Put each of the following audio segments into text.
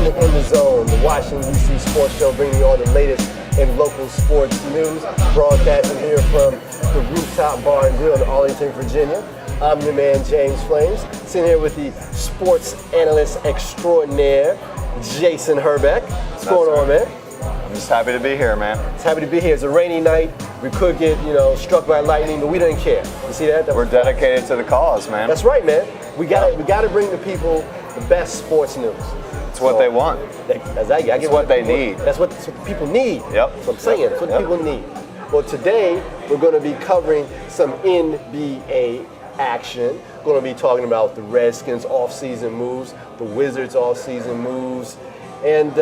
to In the Zone, the Washington, D.C. sports show, bringing you all the latest in local sports news. Broadcasting here from the Rooftop Bar and Grill in Arlington, Virginia. I'm your man, James Flamez, sitting here with the sports analyst extraordinaire, Jason Herbek. What's going on, man? I'm just happy to be here, man. It's happy to be here. It's a rainy night. We could get, struck by lightning, but we didn't care. You see that? We're dedicated to the cause, man. That's right, man. We got to bring the people the best sports news. It's what they want. That's what they need. That's what people need. Yep. That's what I'm saying. That's what people need. Well, today we're going to be covering some NBA action. We're going to be talking about the Redskins off-season moves, the Wizards off-season moves, and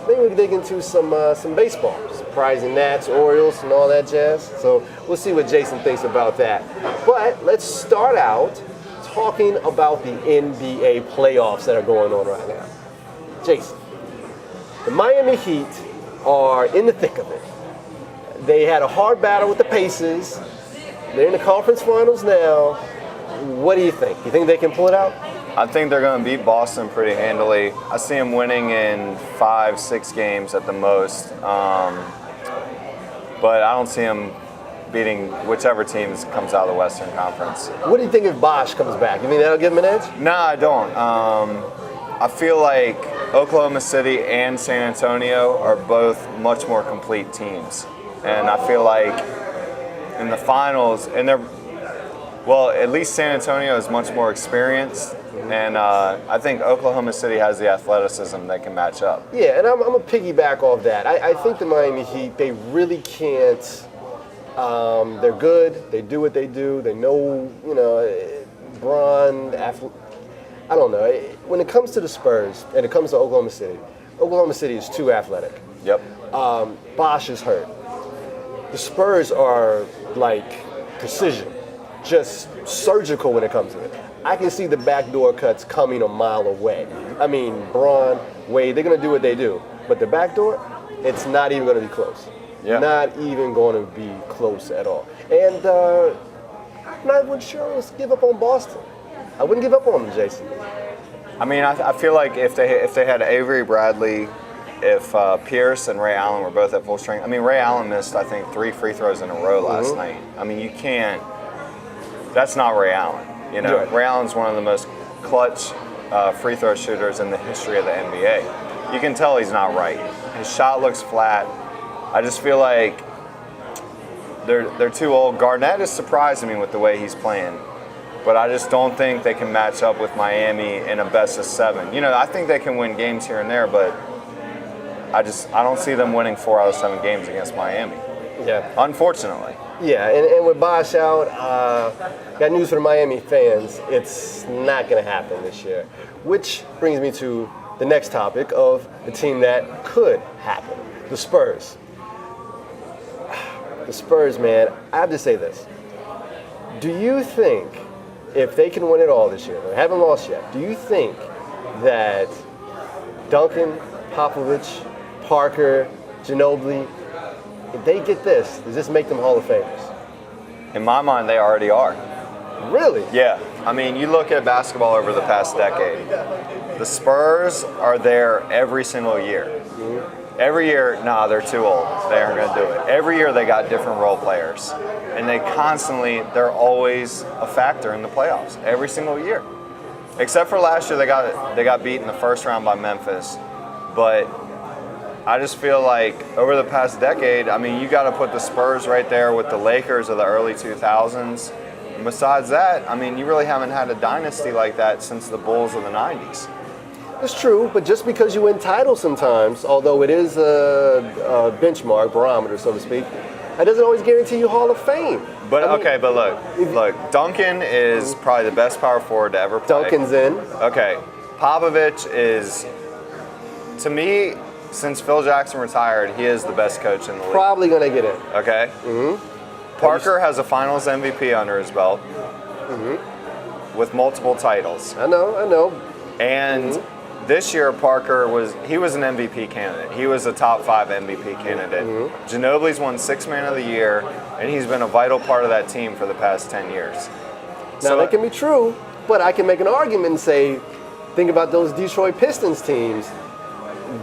maybe we can dig into some baseball, surprising Nats, Orioles, and all that jazz. So we'll see what Jason thinks about that. But let's start out talking about the NBA playoffs that are going on right now. Jason, the Miami Heat are in the thick of it. They had a hard battle with the Pacers. They're in the conference finals now. What do you think? You think they can pull it out? I think they're going to beat Boston pretty handily. I see them winning in 5-6 games at the most. But I don't see them beating whichever team comes out of the Western Conference. What do you think if Bosh comes back? You think that'll give him an edge? No, I don't. I feel like Oklahoma City and San Antonio are both much more complete teams. And I feel like in the finals, at least San Antonio is much more experienced. And I think Oklahoma City has the athleticism that can match up. Yeah, and I'm going to piggyback off that. I think the Miami Heat, they really can't. They're good. They do what they do. They know, Bron, I don't know. When it comes to the Spurs and it comes to Oklahoma City is too athletic. Yep. Bosh is hurt. The Spurs are like precision, just surgical when it comes to it. I can see the backdoor cuts coming a mile away. I mean, Bron, Wade, they're going to do what they do. But the backdoor, it's not even going to be close. Yeah. Not even going to be close at all. And I'm not even sure let's give up on Boston. I wouldn't give up on them, Jason. I mean, I feel like if they had Avery Bradley, if Pierce and Ray Allen were both at full strength. I mean, Ray Allen missed, I think, 3 free throws in a row last night. I mean, you can't. That's not Ray Allen. Right. Ray Allen's one of the most clutch free throw shooters in the history of the NBA. You can tell he's not right. His shot looks flat. I just feel like they're too old. Garnett is surprising me with the way he's playing, but I just don't think they can match up with Miami in a best of 7. I think they can win games here and there, but I don't see them winning 4 out of 7 games against Miami. Yeah. Unfortunately. Yeah, and with Bosh out, got news for the Miami fans. It's not going to happen this year. Which brings me to the next topic of the team that could happen, the Spurs. The Spurs, man, I have to say this. Do you think if they can win it all this year, they haven't lost yet, do you think that Duncan, Popovich, Parker, Ginobili, if they get this, does this make them Hall of Famers? In my mind, they already are. Really? Yeah. I mean, you look at basketball over the past decade. The Spurs are there every single year. Mm-hmm. Every year, they're too old. They aren't going to do it. Every year they got different role players. And they're always a factor in the playoffs. Every single year. Except for last year, they got beat in the first round by Memphis. But I just feel like over the past decade, I mean, you got to put the Spurs right there with the Lakers of the early 2000s. And besides that, I mean, you really haven't had a dynasty like that since the Bulls of the 90s. It's true, but just because you win titles sometimes, although it is a benchmark, barometer, so to speak, that doesn't always guarantee you Hall of Fame. But look, Duncan is probably the best power forward to ever play. Duncan's in. Okay, Popovich is, to me, since Phil Jackson retired, he is the best coach in the league. Probably going to get in. Okay. Mm-hmm. Parker has a Finals MVP under his belt. With multiple titles. I know. And this year, Parker was an MVP candidate. He was a top 5 MVP candidate. Ginobili's won 6th Man of the Year, and he's been a vital part of that team for the past 10 years. Now, that can be true, but I can make an argument and say, think about those Detroit Pistons teams.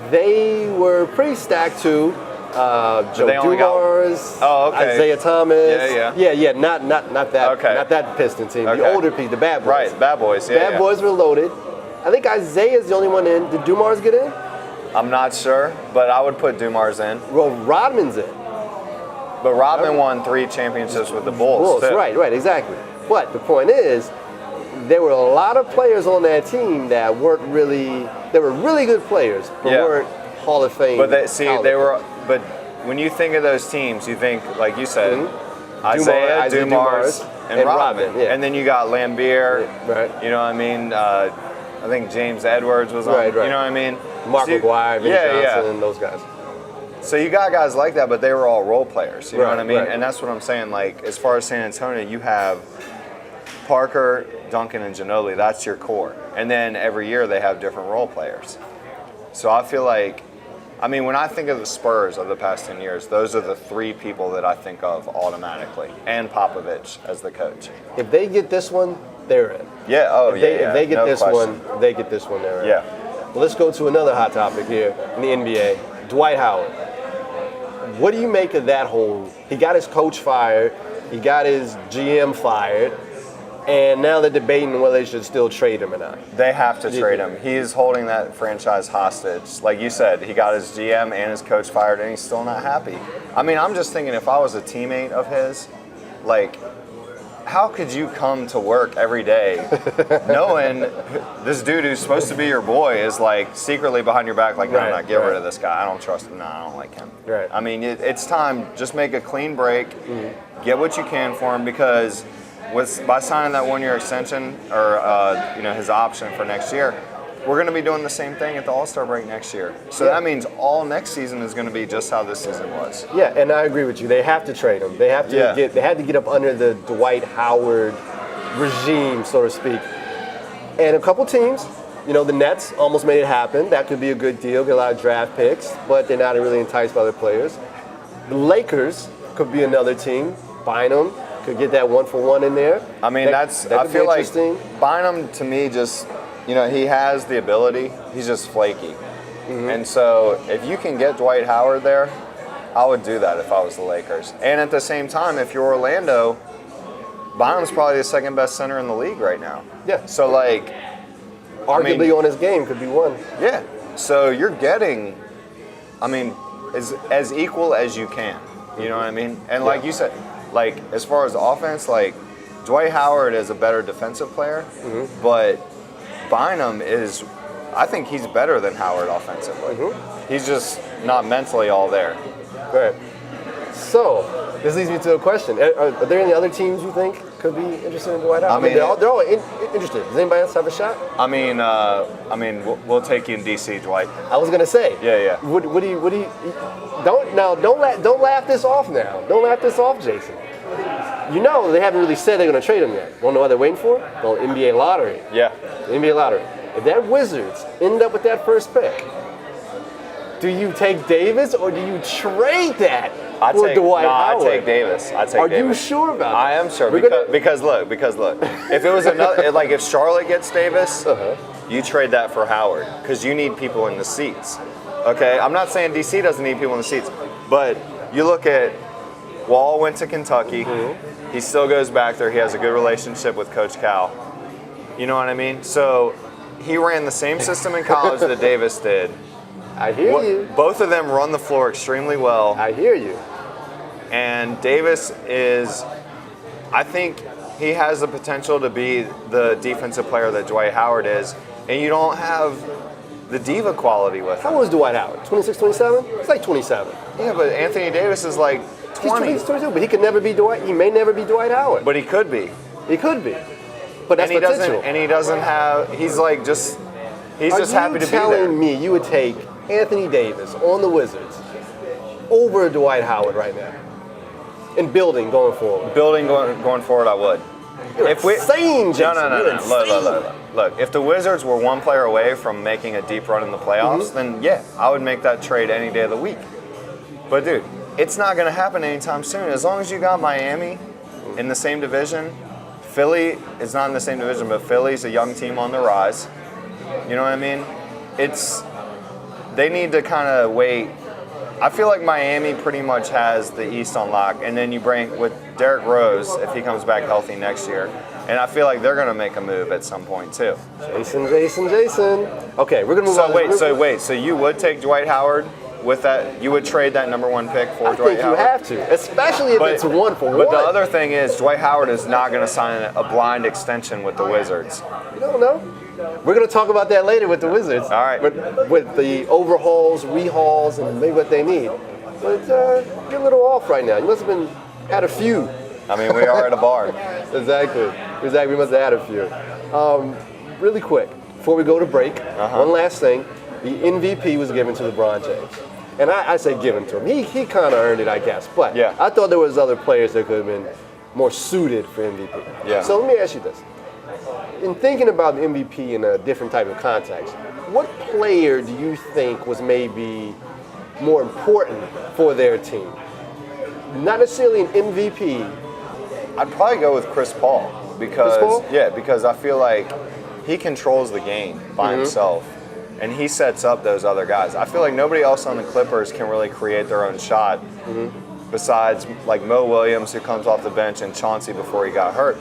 they were pretty stacked too. Joe they only got- Dumars, okay. Isaiah Thomas. Yeah. Not that, Okay. not that Piston team. Okay. The older piece, the Bad Boys. Right, Bad Boys. Yeah, Bad Boys were loaded. I think Isaiah's the only one in. Did Dumars get in? I'm not sure, but I would put Dumars in. Well, Rodman's in. But Rodman won 3 championships with the Bulls. too. Right, exactly. But the point is, there were a lot of players on that team that weren't really. They were really good players, but Yeah. weren't Hall of Fame. But caliber. they were. But when you think of those teams, you think, like you said, Isaiah Dumars, Dumars, and Rodman. yeah. And then you got Lambeer. Right. You know what I mean? I think James Edwards was on. Right. You know what I mean? Mark So you- McGuire, Vince Johnson, and those guys. So you got guys like that, but they were all role players. You know Right, what I mean? right. And that's what I'm saying. Like, as far as San Antonio, you have Parker, Duncan, and Ginobili. That's your core. And then every year they have different role players. So I feel like, I mean, when I think of the Spurs of the past 10 years, those are the 3 people that I think of automatically. And Popovich as the coach. If they get this one, they're in. Yeah. Oh, If they get no this question. one, they get this one. They're in. Yeah. Well, let's go to another hot topic here in the NBA. Dwight Howard. What do you make of that whole? He got his coach fired. He got his GM fired. And now they're debating whether they should still trade him or not. They have to trade him. He's holding that franchise hostage. Like you said, he got his GM and his coach fired, and he's still not happy. I mean, I'm just thinking if I was a teammate of his, like, how could you come to work every day knowing this dude who's supposed to be your boy is like secretly behind your back, like, no, Right, get right. rid of this guy. I don't trust him. No, I don't like him. Right. I mean, it's time. Just make a clean break. Get what you can for him, because by signing that 1-year extension or his option for next year, we're going to be doing the same thing at the All-Star break next year. So that means all next season is going to be just how this season was. Yeah, and I agree with you. They have to trade him. They have to Yeah. They had to get up under the Dwight Howard regime, so to speak. And a couple teams, the Nets almost made it happen. That could be a good deal. Get a lot of draft picks, but they're not really enticed by their players. The Lakers could be another team. Bynum could get that 1-for-1 in there. I mean, that I could be feel like interesting. Bynum to me just, he has the ability. He's just flaky. And so if you can get Dwight Howard there, I would do that if I was the Lakers. And at the same time, if you're Orlando, Bynum's probably the second best center in the league right now. Yeah. So like, Arguably on his game could be one. yeah. So you're getting, as equal as you can. You know what I mean? And like you said, like as far as offense, like Dwight Howard is a better defensive player, but Bynum is, I think he's better than Howard offensively. He's just not mentally all there. Right. So, this leads me to a question. Are there any other teams you think could be interested in Dwight Howard? They're all interested. Does anybody else have a shot? We'll take you in DC, Dwight. I was gonna say. Yeah. What do you? Don't laugh this off now. Don't laugh this off, Jason. They haven't really said they're gonna trade him yet. Wanna know what they're waiting for? Well, NBA lottery. Yeah. The NBA lottery. If that Wizards end up with that first pick, do you take Davis or do you trade that for Dwight Howard? I take Davis. Are you sure about that? I am sure because look. If it was another, like if Charlotte gets Davis, you trade that for Howard because you need people in the seats. Okay, I'm not saying DC doesn't need people in the seats, but you look at Wall went to Kentucky. He still goes back there. He has a good relationship with Coach Cal. You know what I mean? So he ran the same system in college that Davis did. I hear you. Both of them run the floor extremely well. I hear you. And Davis I think he has the potential to be the defensive player that Dwight Howard is. And you don't have the diva quality with him. How old is Dwight Howard? 26, 27? He's like 27. Yeah, but Anthony Davis is like 20. He's 22, but he could never be Dwight. He may never be Dwight Howard. But he could be. He could be. But that's potential. And he doesn't have. He's like just. He's just happy to be there. Are you telling me you would take Anthony Davis on the Wizards over Dwight Howard right now? In building going forward. Going forward, I would. You're insane, Jason. No. You're insane. Look, if the Wizards were one player away from making a deep run in the playoffs, then yeah, I would make that trade any day of the week. But dude, it's not going to happen anytime soon. As long as you got Miami in the same division, Philly is not in the same division, but Philly's a young team on the rise. You know what I mean? they need to kind of wait. I feel like Miami pretty much has the East on lock, and then you bring with Derrick Rose if he comes back healthy next year, and I feel like they're going to make a move at some point too. Jason. Okay, we're gonna move on. So you would take Dwight Howard with that? You would trade that number 1 pick for Dwight Howard? I think you have to, especially if it's 1-for-1. But the other thing is, Dwight Howard is not going to sign a blind extension with the Wizards. You don't know. We're going to talk about that later with the Wizards. All right. With the overhauls, rehauls, and maybe what they need. But you're a little off right now. You must have had a few. I mean, we are at a bar. Exactly. We must have had a few. Really quick, before we go to break, one last thing. The MVP was given to LeBron James. And I say given to him. He kind of earned it, I guess. But yeah. I thought there was other players that could have been more suited for MVP. Yeah. So let me ask you this. In thinking about the MVP in a different type of context, what player do you think was maybe more important for their team? Not necessarily an MVP. I'd probably go with Chris Paul because I feel like he controls the game by himself, and he sets up those other guys. I feel like nobody else on the Clippers can really create their own shot besides like Mo Williams, who comes off the bench, and Chauncey before he got hurt.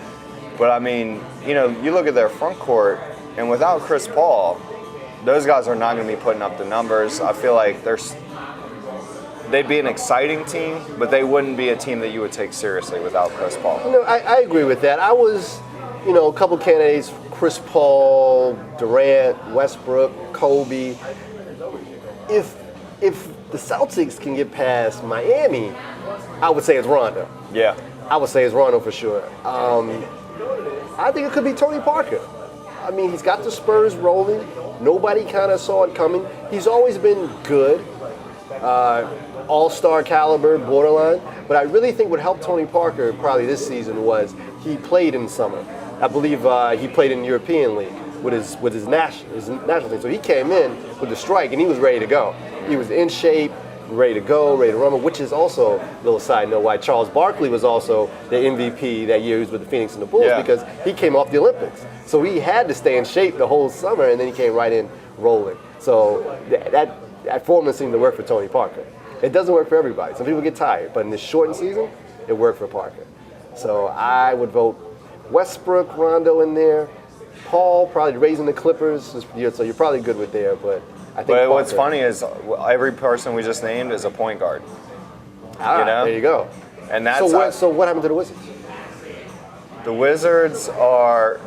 But I mean, you look at their front court, and without Chris Paul, those guys are not going to be putting up the numbers. I feel like they'd be an exciting team, but they wouldn't be a team that you would take seriously without Chris Paul. I agree with that. I was, a couple candidates: Chris Paul, Durant, Westbrook, Kobe. If the Celtics can get past Miami, I would say it's Rondo. Yeah. I would say it's Rondo for sure. I think it could be Tony Parker. I mean, he's got the Spurs rolling. Nobody kind of saw it coming. He's always been good, all-star caliber, borderline. But I really think what helped Tony Parker probably this season was he played in summer. I believe he played in the European League with his national team. So he came in with the strike and he was ready to go. He was in shape, ready to go, ready to rumble, which is also a little side note why Charles Barkley was also the MVP that year he was with the Phoenix and the Bulls, because he came off the Olympics. So he had to stay in shape the whole summer, and then he came right in rolling. So that formula seemed to work for Tony Parker. It doesn't work for everybody. Some people get tired, but in this shortened season, it worked for Parker. So I would vote Westbrook, Rondo in there. Paul probably raising the Clippers, so you're probably good with there, but I think But what's funny is every person we just named is a point guard. There you go. And that's so what happened to the Wizards? The Wizards are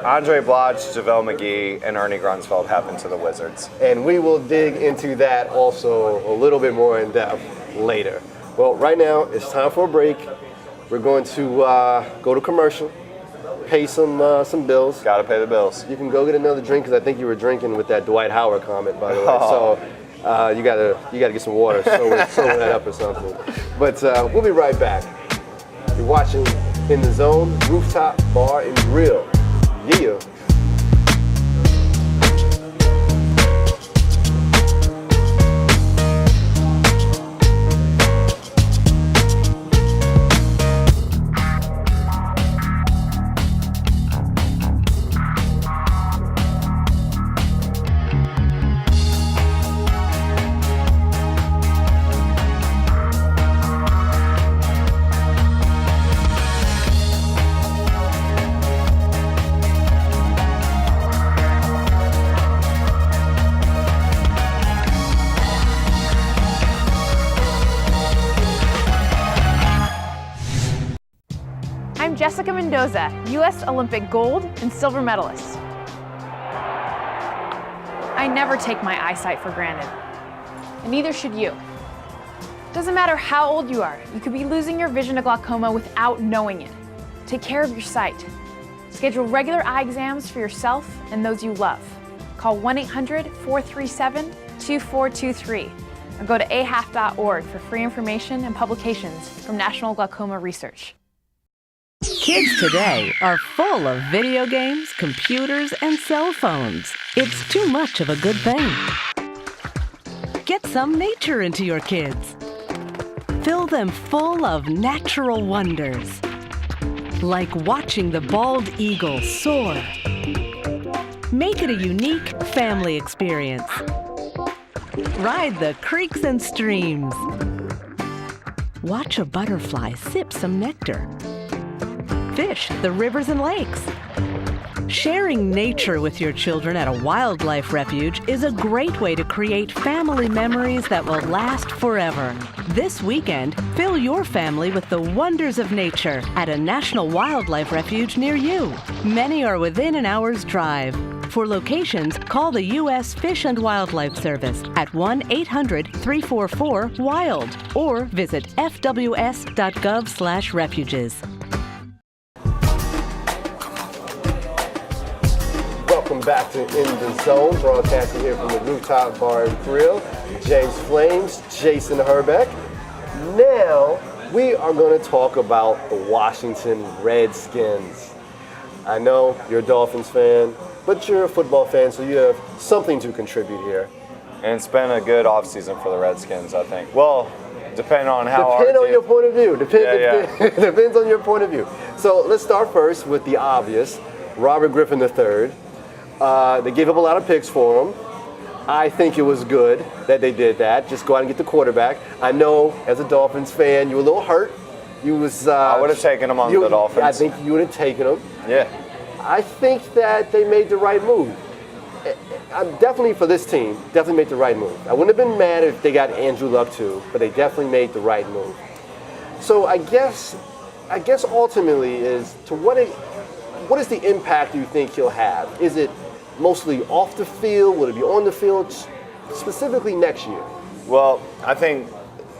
Andre Bloch, JaVale McGee, and Ernie Grunsfeld happened to the Wizards. And we will dig into that also a little bit more in depth later. Well, right now it's time for a break. We're going to go to commercial, pay some bills. Got to pay the bills. You can go get another drink because I think you were drinking with that Dwight Howard comment, by the way. So you gotta get some water, sew that up or something. But we'll be right back. You're watching In the Zone, Rooftop Bar and Grill. Yeah. I'm Jessica Mendoza, U.S. Olympic gold and silver medalist. I never take my eyesight for granted, and neither should you. Doesn't matter how old you are, you could be losing your vision to glaucoma without knowing it. Take care of your sight. Schedule regular eye exams for yourself and those you love. Call 1-800-437-2423 or go to ahaf.org for free information and publications from National Glaucoma Research. Kids today are full of video games, computers, and cell phones. It's too much of a good thing. Get some nature into your kids. Fill them full of natural wonders, like watching the bald eagle soar. Make it a unique family experience. Ride the creeks and streams. Watch a butterfly sip some nectar. Fish the rivers and lakes. Sharing nature with your children at a wildlife refuge is a great way to create family memories that will last forever. This weekend, fill your family with the wonders of nature at a national wildlife refuge near you. Many are within an hour's drive. For locations, call the U.S. Fish and Wildlife Service at 1-800-344-WILD or visit fws.gov/refuges. Welcome back to In the Zone, broadcasting here from the Rooftop Bar and Grill. James Flames, Jason Herbek. Now, we are going to talk about the Washington Redskins. I know you're a Dolphins fan, but you're a football fan, so you have something to contribute here. And it's been a good offseason for the Redskins, I think. Well, depending on how Depends on your point of view. Depends on your point of view. So let's start first with the obvious. Robert Griffin III. They gave up a lot of picks for him. I think it was good that they did that. Just go out and get the quarterback. I know, as a Dolphins fan, you were a little hurt. You was. I would have taken him on the Dolphins. I think you would have taken him. Yeah. I think that they made the right move. I'm definitely for this team. Definitely made the right move. I wouldn't have been mad if they got Andrew Luck too, but they definitely made the right move. So I guess ultimately is to what is the impact you think he'll have? Is it mostly off the field? Will it be on the field? Specifically next year? Well, I think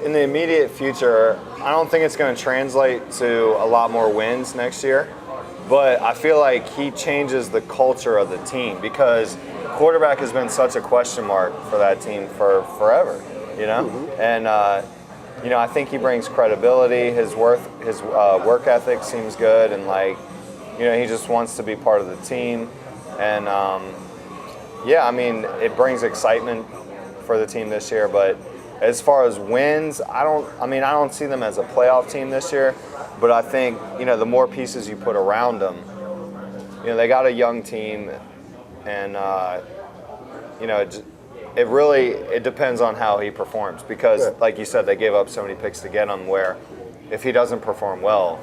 in the immediate future, I don't think it's going to translate to a lot more wins next year. But I feel like he changes the culture of the team because quarterback has been such a question mark for that team for forever, you know? Mm-hmm. And, I think he brings credibility. His work ethic seems good. And, he just wants to be part of the team. And, it brings excitement for the team this year. But as far as wins, I don't see them as a playoff team this year. But I think, the more pieces you put around them, they got a young team. And, it depends on how he performs. Because, like you said, they gave up so many picks to get him where if he doesn't perform well,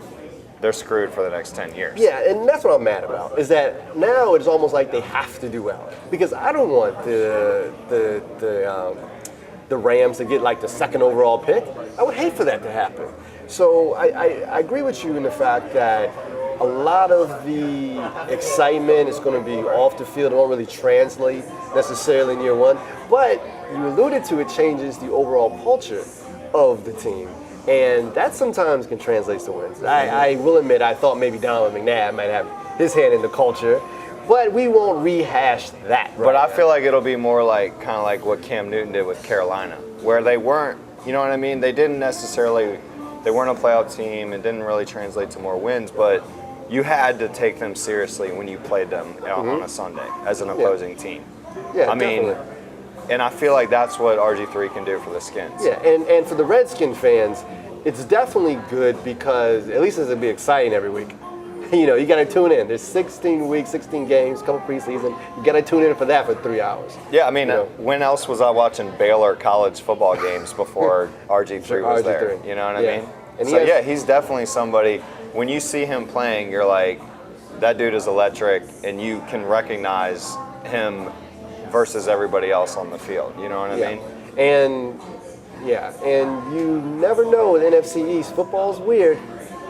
they're screwed for the next 10 years. Yeah, and that's what I'm mad about, is that now it's almost like they have to do well. Because I don't want the Rams to get the second overall pick. I would hate for that to happen. So I agree with you in the fact that a lot of the excitement is going to be off the field. It won't really translate necessarily in year one. But you alluded to it changes the overall culture of the team. And that sometimes can translate to wins. I will admit I thought maybe Donovan McNabb might have his hand in the culture, but we won't rehash that. But I feel like it'll be more kind of like what Cam Newton did with Carolina, where they weren't, you know what I mean? They weren't a playoff team. It didn't really translate to more wins, but you had to take them seriously when you played them on a Sunday as an opposing team. Yeah, definitely. And I feel like that's what RG3 can do for the Skins. Yeah, and for the Redskin fans, it's definitely good because at least it'll be exciting every week. You got to tune in. There's 16 weeks, 16 games, couple preseason. You got to tune in for that for 3 hours. Yeah, when else was I watching Baylor college football games before RG3 was there? You know what I mean? And he's definitely somebody. When you see him playing, you're like, that dude is electric, and you can recognize him versus everybody else on the field. You know what I mean? And you never know with NFC East. Football's weird.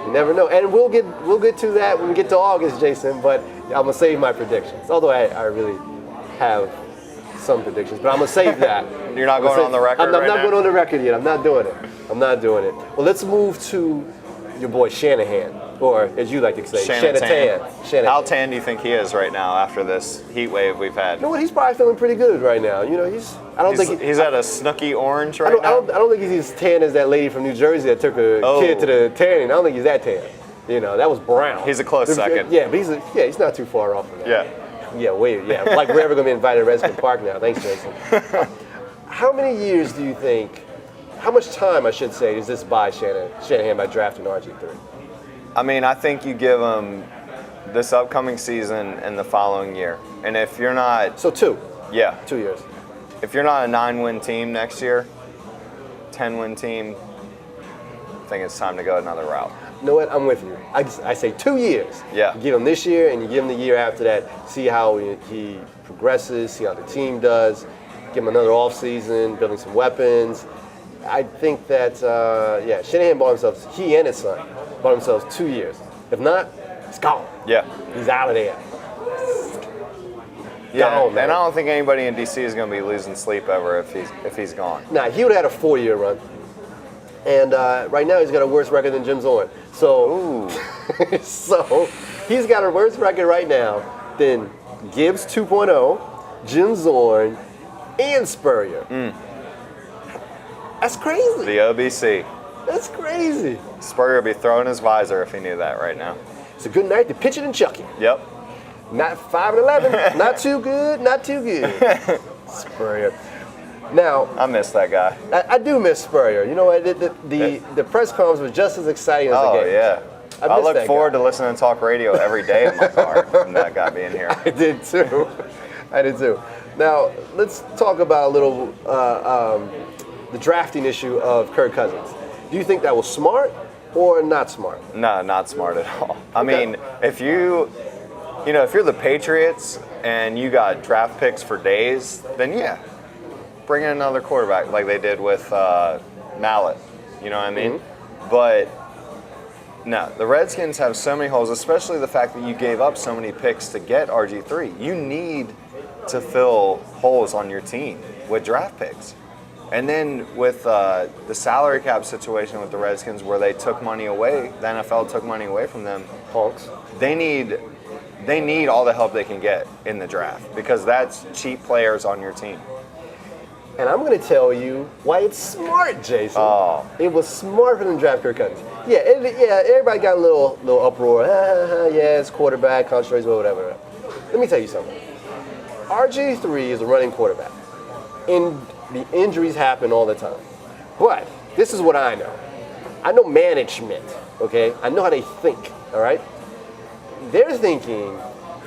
You never know. And we'll get to that when we get to August, Jason, but I'm going to save my predictions. Although I really have some predictions, but I'm going to save that. You're not going on the record I'm not going on the record yet. I'm not doing it. Well, let's move to your boy Shanahan, or as you like to say, Shanahan. How tan do you think he is right now after this heat wave we've had? You know what? He's probably feeling pretty good right now. He's at a snooky orange right now. I don't think he's as tan as that lady from New Jersey that took a kid to the tanning. I don't think he's that tan. That was brown. He's a close second. Yeah, but he's not too far off of that. Yeah, like we're ever going to be invited to Redskins Park now. Thanks, Jason. How many years do you think? How much time, I should say, does this buy Shanahan by drafting RG3? I think you give him this upcoming season and the following year. And if you're not... So 2? Yeah. 2 years. if you're not a 9-win team next year, 10-win team, I think it's time to go another route. You know what? I'm with you. I say 2 years. Yeah. You give him this year, and you give him the year after that. See how he progresses. See how the team does. Give him another offseason, building some weapons. I think that Shanahan bought himself. He and his son bought themselves 2 years. If not, it's gone. Yeah. He's out of there. Yeah, Gone, man. and I don't think anybody in DC is going to be losing sleep over if he's gone. Nah, he would have had a 4-year run. And right now he's got a worse record than Jim Zorn. So, so he's got a worse record right now than Gibbs 2.0, Jim Zorn, and Spurrier. That's crazy. The OBC. That's crazy. Spurrier would be throwing his visor if he knew that right now. It's a good night to pitch it and chuck it. Yep. Not 5-11. Not too good. Not too good. Spurrier. Now, I miss that guy. I do miss Spurrier. You know what? The press conference was just as exciting as the game. Oh, yeah. I look forward to listening to talk radio every day in my car from that guy being here. I did too. I did too. Now, let's talk about a little the drafting issue of Kirk Cousins. Do you think that was smart or not smart? No, not smart at all. I mean, if you're the Patriots and you got draft picks for days, then yeah, bring in another quarterback like they did with Mallet. You know what I mean? Mm-hmm. But no, the Redskins have so many holes, especially the fact that you gave up so many picks to get RG3. You need to fill holes on your team with draft picks. And then with the salary cap situation with the Redskins where they took money away, the NFL took money away from them, Hawks. they need all the help they can get in the draft because that's cheap players on your team. And I'm going to tell you why it's smart, Jason. Oh. It was smart for them to draft Kirk Cousins. Yeah, everybody got a little uproar. Yeah, it's quarterback, controversy, whatever. Let me tell you something. RG3 is a running quarterback. And the injuries happen all the time. But this is what I know. I know management, okay? I know how they think, all right? They're thinking,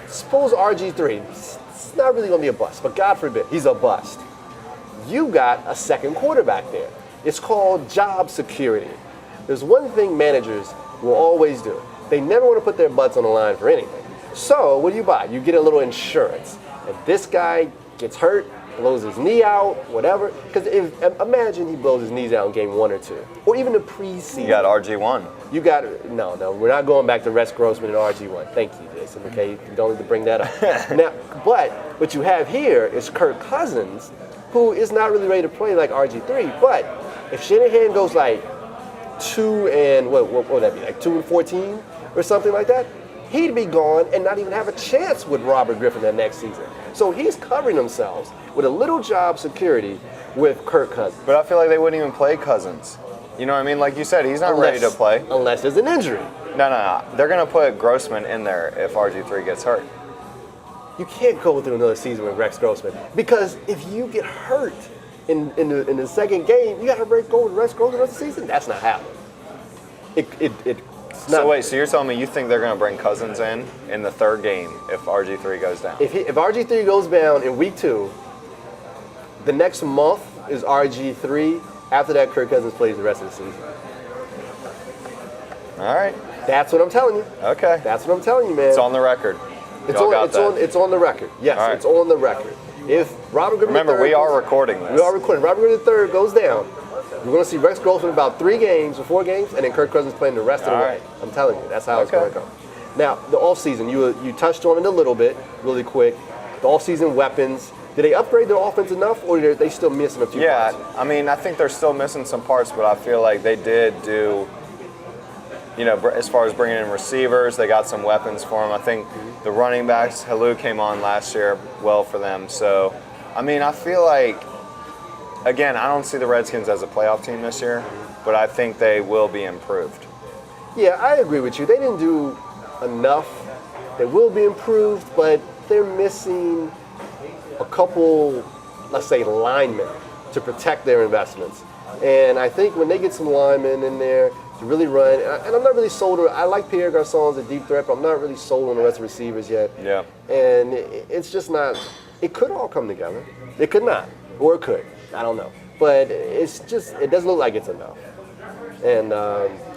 suppose RG3, it's not really going to be a bust, but God forbid, he's a bust. You got a second quarterback there. It's called job security. There's one thing managers will always do. They never want to put their butts on the line for anything. So what do you buy? You get a little insurance. If this guy gets hurt, blows his knee out, whatever, because imagine he blows his knees out in game 1 or 2, or even the preseason. You got RG1. You got no. We're not going back to Rex Grossman and RG1. Thank you, Jason. Okay, you don't need to bring that up. Now, but what you have here is Kirk Cousins, who is not really ready to play like RG3. But if Shanahan goes like 2 and what would that be, like 2-14 or something like that, he'd be gone and not even have a chance with Robert Griffin that next season. So he's covering themselves with a little job security with Kirk Cousins. But I feel like they wouldn't even play Cousins. You know what I mean? Like you said, he's not ready to play. Unless there's an injury. No. They're going to put Grossman in there if RG3 gets hurt. You can't go through another season with Rex Grossman because if you get hurt in the second game, you got to go with Rex Grossman the rest of the season. That's not happening. So wait, so you're telling me you think they're going to bring Cousins in the third game if RG3 goes down? If RG3 goes down in week 2, the next month is RG3. After that, Kirk Cousins plays the rest of the season. All right. That's what I'm telling you. Okay. That's what I'm telling you, man. It's on the record. It's on the record. Yes, right. It's on the record. If Robert Griffin Remember, we are recording this. We are recording. Robert Griffin III goes down. We're going to see Rex Grossman about 3 games or 4 games, and then Kirk Cousins playing the rest of the way. I'm telling you, that's how it's going to go. Now, the offseason, you touched on it a little bit, really quick. The offseason weapons. Did they upgrade their offense enough, or are they still missing a few parts? Yeah, I mean, I think they're still missing some parts, but I feel like they did do, as far as bringing in receivers, they got some weapons for them. I think the running backs, Halou came on last year well for them. So, I mean, I feel like, again, I don't see the Redskins as a playoff team this year, but I think they will be improved. Yeah, I agree with you. They didn't do enough. They will be improved, but they're missing a couple, let's say, linemen to protect their investments. And I think when they get some linemen in there to really run, and I'm not really sold on, I like Pierre Garçon's a deep threat, but I'm not really sold on the rest of the receivers yet. Yeah. And it's just not it could all come together. It could not, or it could. I don't know. But it doesn't look like it's enough. And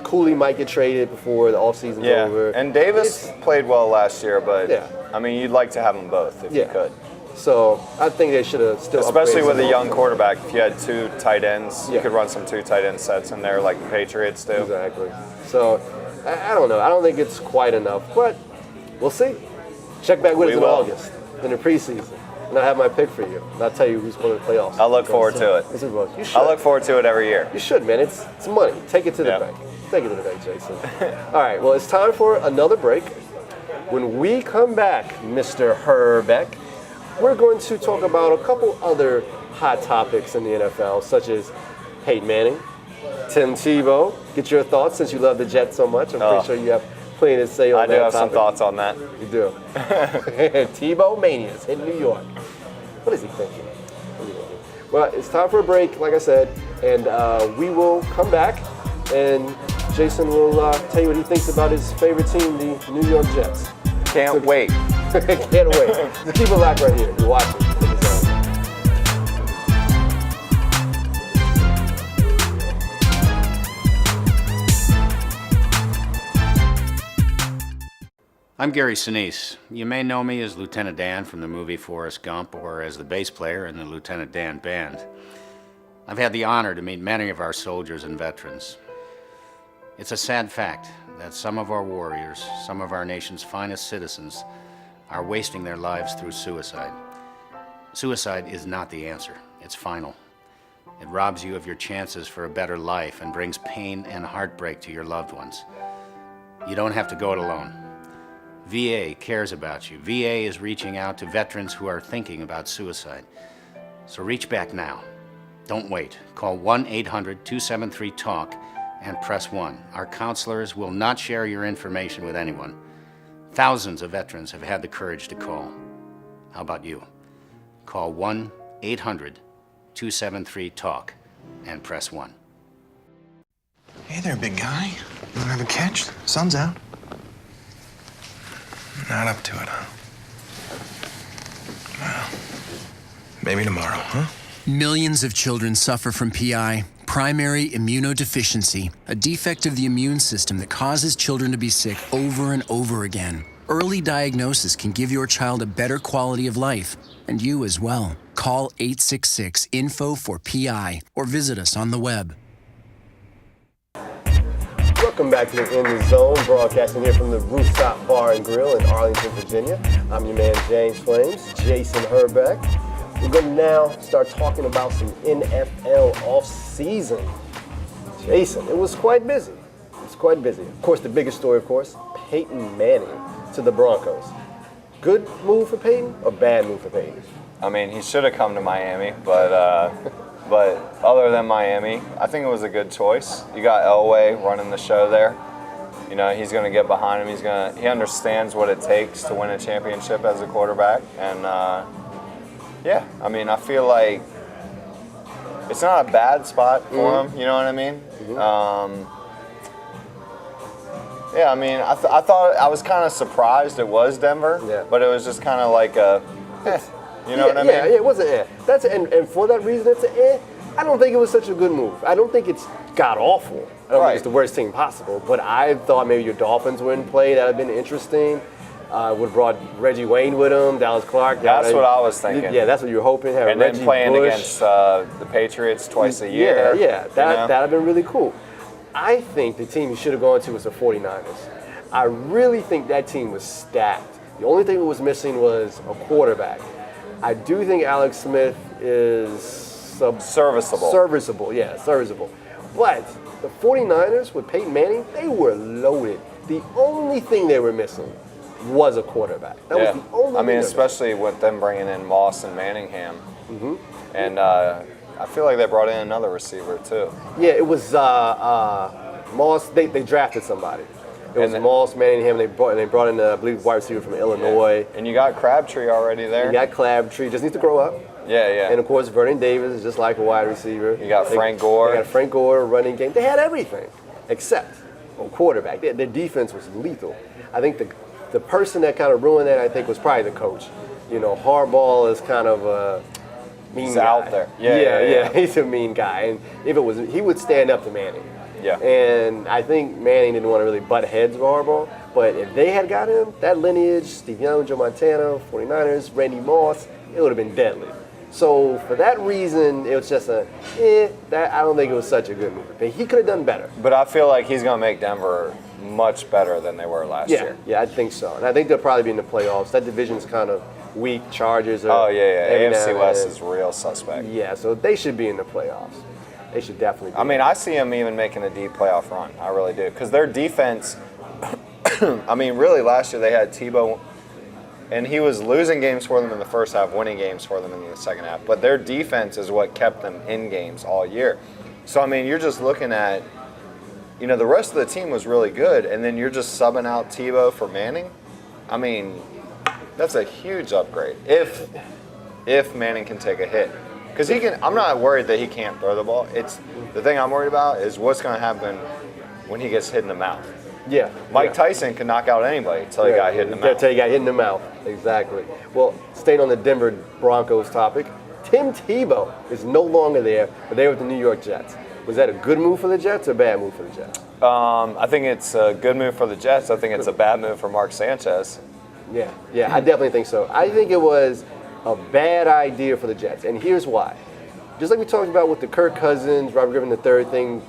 Cooley might get traded before the offseason's over. And Davis played well last year, but Yeah. I mean, you'd like to have them both if you could. So I think they should have still Especially upgraded with a some young more. quarterback, if you had 2 tight ends, Yeah. you could run some 2 tight end sets in there like the Patriots do. Exactly. So I don't know. I don't think it's quite enough, but we'll see. Check back with us in will. August in the preseason, and I have my pick for you. And I'll tell you who's going to the playoffs. I look forward to it. You should. I look forward to it every year. You should, man. It's money. Take it to the Yeah. bank. Take it to the bank, Jason. All right. Well, it's time for another break. When we come back, Mr. Herbek, we're going to talk about a couple other hot topics in the NFL, such as Peyton Manning, Tim Tebow. Get your thoughts since you love the Jets so much. I'm pretty sure you have plenty to say on I that do have some topic. thoughts on that. You do. Tebow manias in New York. What is he thinking? Well, it's time for a break, like I said, and we will come back, and Jason will tell you what he thinks about his favorite team, the New York Jets. Can't wait. Can't wait. Just keep it locked right here. You're watching. In the Zone. I'm Gary Sinise. You may know me as Lieutenant Dan from the movie Forrest Gump or as the bass player in the Lieutenant Dan Band. I've had the honor to meet many of our soldiers and veterans. It's a sad fact that some of our warriors, some of our nation's finest citizens, are wasting their lives through suicide. Suicide is not the answer. It's final. It robs you of your chances for a better life and brings pain and heartbreak to your loved ones. You don't have to go it alone. VA cares about you. VA is reaching out to veterans who are thinking about suicide. So reach back now. Don't wait. Call 1-800-273-TALK and press 1. Our counselors will not share your information with anyone. Thousands of veterans have had the courage to call. How about you? Call 1-800-273-TALK and press 1. Hey there, big guy. You wanna have a catch? Sun's out. Not up to it, huh? Well, maybe tomorrow, huh? Millions of children suffer from PI, primary immunodeficiency, a defect of the immune system that causes children to be sick over and over again. Early diagnosis can give your child a better quality of life, and you as well. Call 866-INFO-4PI or visit us on the web. Welcome back to the In the Zone, broadcasting here from the Rooftop Bar and Grill in Arlington, Virginia. I'm your man, James Flames, Jason Herbek. We're going to now start talking about some NFL off-season. Jason, it was quite busy. Of course, the biggest story, of course, Peyton Manning to the Broncos. Good move for Peyton or bad move for Peyton? I mean, he should have come to Miami, but other than Miami, I think it was a good choice. You got Elway running the show there. You know, he's going to get behind him. He understands what it takes to win a championship as a quarterback. And, yeah, I mean, I feel like it's not a bad spot for him, you know what I mean? Yeah, I mean, I thought I was kind of surprised it was Denver, but it was just kind of like a, you know what I mean? Yeah, it was an eh. And for that reason, it's an eh. I don't think it was such a good move. I don't think it's god awful. I don't think it's the worst team possible. But I thought maybe your Dolphins were in play. That would have been interesting. Would have brought Reggie Wayne with him, Dallas Clark. That's what I was thinking. Yeah, that's what you were hoping. And Reggie then playing Bush against the Patriots twice a year. Yeah, that'd have been really cool. I think the team you should have gone to was the 49ers. I really think that team was stacked. The only thing that was missing was a quarterback. I do think Alex Smith is serviceable. Serviceable. But the 49ers with Peyton Manning, they were loaded. The only thing they were missing was a quarterback. That was the only thing. Especially with them bringing in Moss and Manningham. And I feel like they brought in another receiver too. Yeah, it was Moss. They drafted somebody. It was Moss, Manningham. They brought in, I believe, wide receiver from Illinois. Yeah. And you got Crabtree already there. You got Crabtree. Just needs to grow up. Yeah. And of course, Vernon Davis is just like a wide receiver. You got Frank Gore. They got Frank Gore, running game. They had everything except a quarterback. Their defense was lethal. I think the person that kind of ruined that, I think, was probably the coach. Harbaugh is kind of a mean He's guy. out there. Yeah. He's a mean guy, and if it was, he would stand up to Manning. Yeah. And I think Manning didn't want to really butt heads with Harbaugh, but if they had got him, that lineage, Steve Young, Joe Montana, 49ers, Randy Moss, it would have been deadly. So for that reason, it was just I don't think it was such a good move. But he could have done better. But I feel like he's going to make Denver much better than they were last year. Yeah, I think so. And I think they'll probably be in the playoffs. That division's kind of weak. Chargers are. Oh, yeah. every now AFC and West then. is real suspect. Yeah, so they should be in the playoffs. They should definitely be. I mean, I see them even making a deep playoff run. I really do. Because their defense, I mean, really last year they had Tebow, and he was losing games for them in the first half, winning games for them in the second half. But their defense is what kept them in games all year. So, I mean, you're just looking at, the rest of the team was really good, and then you're just subbing out Tebow for Manning. I mean, that's a huge upgrade if Manning can take a hit. Because he can. I'm not worried that he can't throw the ball. It's the thing I'm worried about is what's going to happen when he gets hit in the mouth. Yeah. Mike Tyson could knock out anybody until he got hit in the mouth. Until he got hit in the mouth. Exactly. Well, staying on the Denver Broncos topic, Tim Tebow is no longer there, but they're with the New York Jets. Was that a good move for the Jets or a bad move for the Jets? I think it's a good move for the Jets. I think it's a bad move for Mark Sanchez. Yeah, I definitely think so. I think it was a bad idea for the Jets, and here's why. Just like we talked about with the Kirk Cousins, Robert Griffin III thing,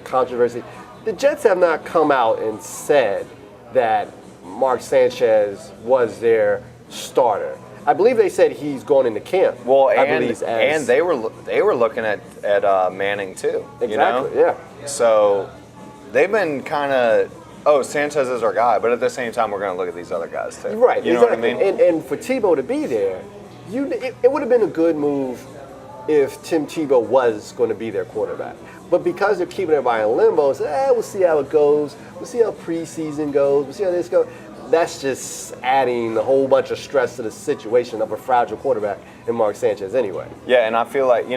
controversy, the Jets have not come out and said that Mark Sanchez was their starter. I believe they said he's going into camp. Well, and they were looking at Manning too. Exactly. Yeah. So they've been kind of, Sanchez is our guy, but at the same time, we're going to look at these other guys too. Right. You know what I mean? And for Tebow to be there, it would have been a good move if Tim Tebow was going to be their quarterback. But because they're keeping everybody in limbo, we'll see how it goes. We'll see how preseason goes. We'll see how this goes. That's just adding a whole bunch of stress to the situation of a fragile quarterback in Mark Sanchez anyway. Yeah, and I feel like, you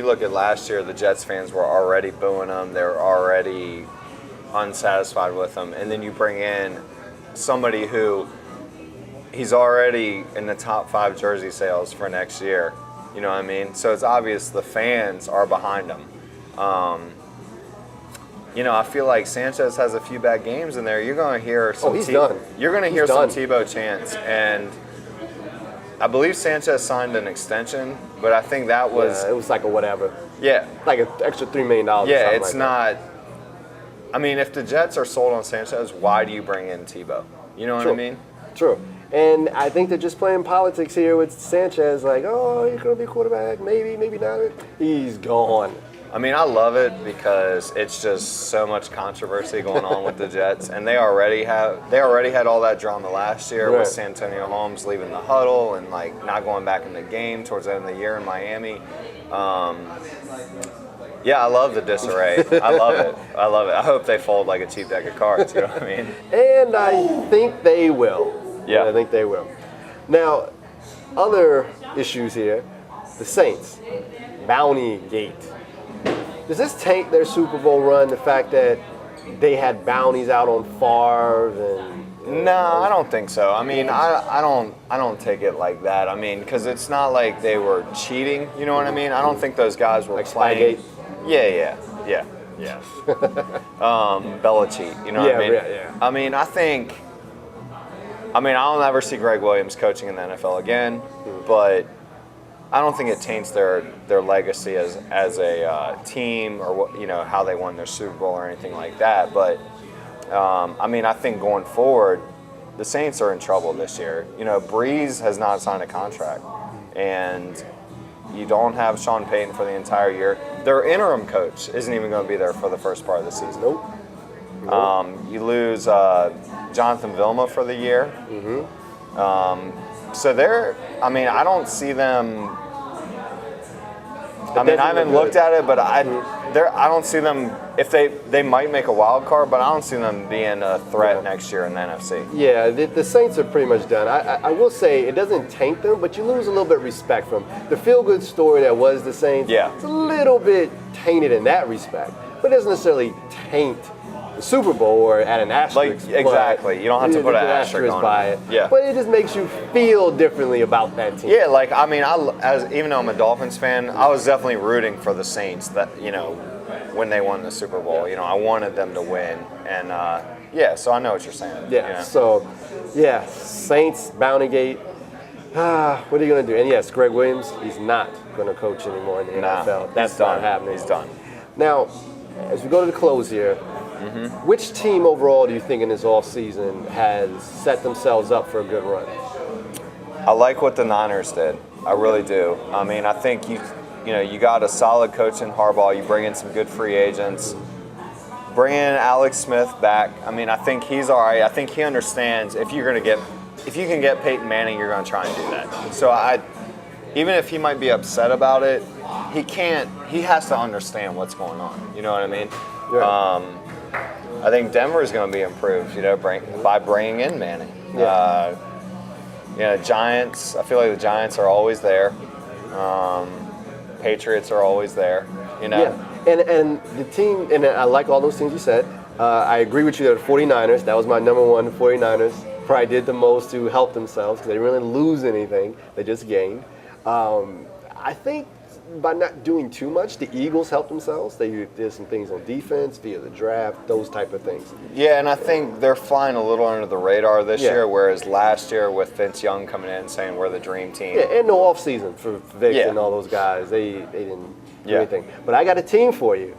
look at last year, the Jets fans were already booing him. They were already unsatisfied with him. And then you bring in somebody who he's already in the top 5 jersey sales for next year. You know what I mean? So it's obvious the fans are behind him. I feel like Sanchez has a few bad games in there. You're going to hear some. He's done. You're going to hear some Tebow chants, and I believe Sanchez signed an extension, but I think that was. Yeah, it was like a whatever. Yeah. Like an extra $3 million. Yeah, it's not. I mean, if the Jets are sold on Sanchez, why do you bring in Tebow? You know what I mean? True. And I think they're just playing politics here with Sanchez. Like, oh, he's going to be quarterback. Maybe, maybe not. He's gone. I mean, I love it because it's just so much controversy going on with the Jets, and they already had all that drama last year with Santonio Holmes leaving the huddle and not going back in the game towards the end of the year in Miami. Yeah, I love the disarray. I love it. I hope they fold like a cheap deck of cards. You know what I mean? And I think they will. Yeah, I think they will. Now, other issues here: the Saints, Bounty Gate. Does this tank their Super Bowl run? The fact that they had bounties out on Favre and no, I don't think so. I mean, I don't take it like that. I mean, because it's not like they were cheating. You know what I mean? I don't think those guys were like playing. Spygate. Yeah. Bella cheat. You know what I mean? Yeah. I mean, I'll never see Greg Williams coaching in the NFL again, but I don't think it taints their legacy as a team or how they won their Super Bowl or anything like that. But I think going forward, the Saints are in trouble this year. Breeze has not signed a contract, and you don't have Sean Payton for the entire year. Their interim coach isn't even going to be there for the first part of the season. Nope. You lose Jonathan Vilma for the year. Mm-hmm. So I don't see them. I haven't looked at it, but I don't see them. If they might make a wild card, but I don't see them being a threat next year in the NFC. Yeah, the Saints are pretty much done. I will say it doesn't taint them, but you lose a little bit of respect from them. The feel-good story that was the Saints. Yeah. It's a little bit tainted in that respect, but it doesn't necessarily taint the Super Bowl or at an asterisk. Like, exactly. You don't have to put an asterisk on by it. it. Yeah. But it just makes you feel differently about that team. Yeah, like, I mean, even though I'm a Dolphins fan, I was definitely rooting for the Saints that, when they won the Super Bowl. I wanted them to win. And, so I know what you're saying. Yeah, so, Saints, Bountygate. What are you going to do? And yes, Greg Williams, he's not going to coach anymore in the NFL. That's not happening. He's done. Now, as we go to the close here, which team overall do you think in this offseason has set themselves up for a good run? I like what the Niners did. I really do. I mean, I think you got a solid coach in Harbaugh. You bring in some good free agents. Bring in Alex Smith back. I mean, I think he's all right. I think he understands if you can get Peyton Manning, you're going to try and do that. So even if he might be upset about it, he has to understand what's going on. You know what I mean? Yeah. I think Denver is going to be improved, by bringing in Manning. Yeah. Giants, I feel like the Giants are always there. Patriots are always there, Yeah, and the team, and I like all those things you said. I agree with you that the 49ers, that was my number one. The 49ers probably did the most to help themselves because they didn't really lose anything. They just gained. I think by not doing too much, the Eagles helped themselves. They did some things on defense via the draft, those type of things. Yeah, and I think they're flying a little under the radar this year, whereas last year with Vince Young coming in and saying we're the dream team. Yeah, and no offseason for Vic and all those guys. They didn't do anything. But I got a team for you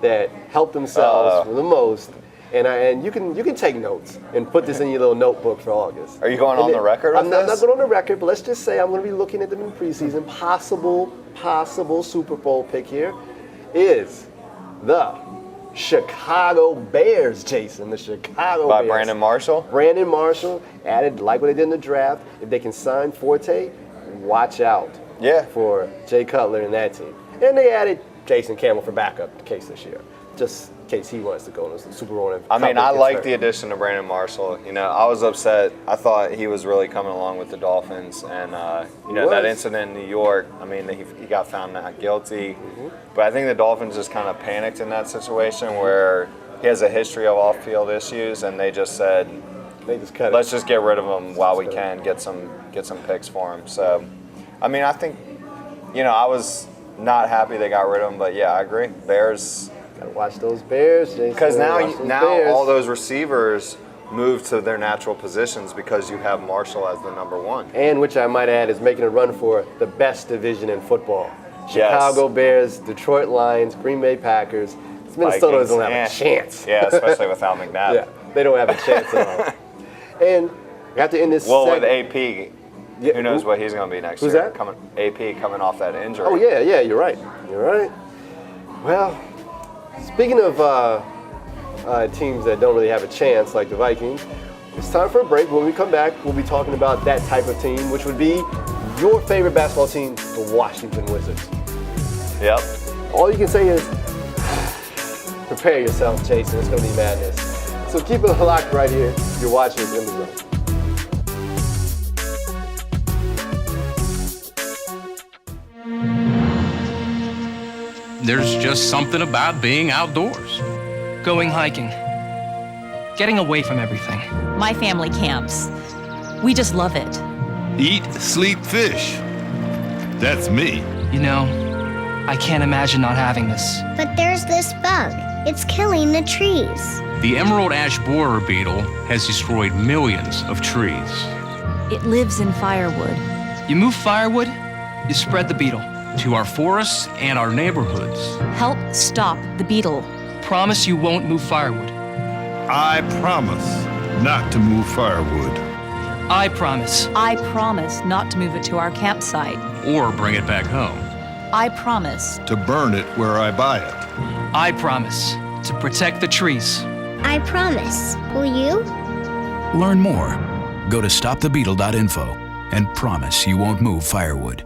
that helped themselves the most. And you can take notes and put this in your little notebook for August. Are you going on the record with I'm not going on the record, but let's just say I'm going to be looking at them in preseason. Possible Super Bowl pick here is the Chicago Bears, Jason. The Chicago Bears. By Brandon Marshall? Brandon Marshall added, like what they did in the draft. If they can sign Forte, watch out for Jay Cutler and that team. And they added Jason Campbell for backup in case this year. Just in case he wants to go to the Super Bowl. I mean, I like the addition of Brandon Marshall. I was upset. I thought he was really coming along with the Dolphins. And, that incident in New York, I mean, he got found not guilty. But I think the Dolphins just kind of panicked in that situation where he has a history of off-field issues, and they just said, let's just get rid of him while we can, get some picks for him. So, I mean, I think, I was not happy they got rid of him, but yeah, I agree. Bears. Gotta watch those Bears, Jason. Because now all those receivers move to their natural positions because you have Marshall as the number one. And which I might add is making a run for the best division in football. Chicago Bears, Detroit Lions, Green Bay Packers. Minnesota doesn't have a chance. Yeah, especially without McNabb. Yeah, they don't have a chance at all. And we have to end this with AP, who knows what he's going to be next year. Who's that? AP coming off that injury. Oh, yeah, you're right. Well, speaking of teams that don't really have a chance, like the Vikings, it's time for a break. When we come back, we'll be talking about that type of team, which would be your favorite basketball team, the Washington Wizards. Yep. All you can say is, prepare yourself, Jason. It's going to be madness. So keep it locked right here. You're watching In the Zone. There's just something about being outdoors. Going hiking. Getting away from everything. My family camps. We just love it. Eat, sleep, fish. That's me. I can't imagine not having this. But there's this bug. It's killing the trees. The emerald ash borer beetle has destroyed millions of trees. It lives in firewood. You move firewood, you spread the beetle. To our forests and our neighborhoods. Help stop the beetle. Promise you won't move firewood. I promise not to move firewood. I promise. I promise not to move it to our campsite. Or bring it back home. I promise. To burn it where I buy it. I promise to protect the trees. I promise. Will you? Learn more. Go to stopthebeetle.info and promise you won't move firewood.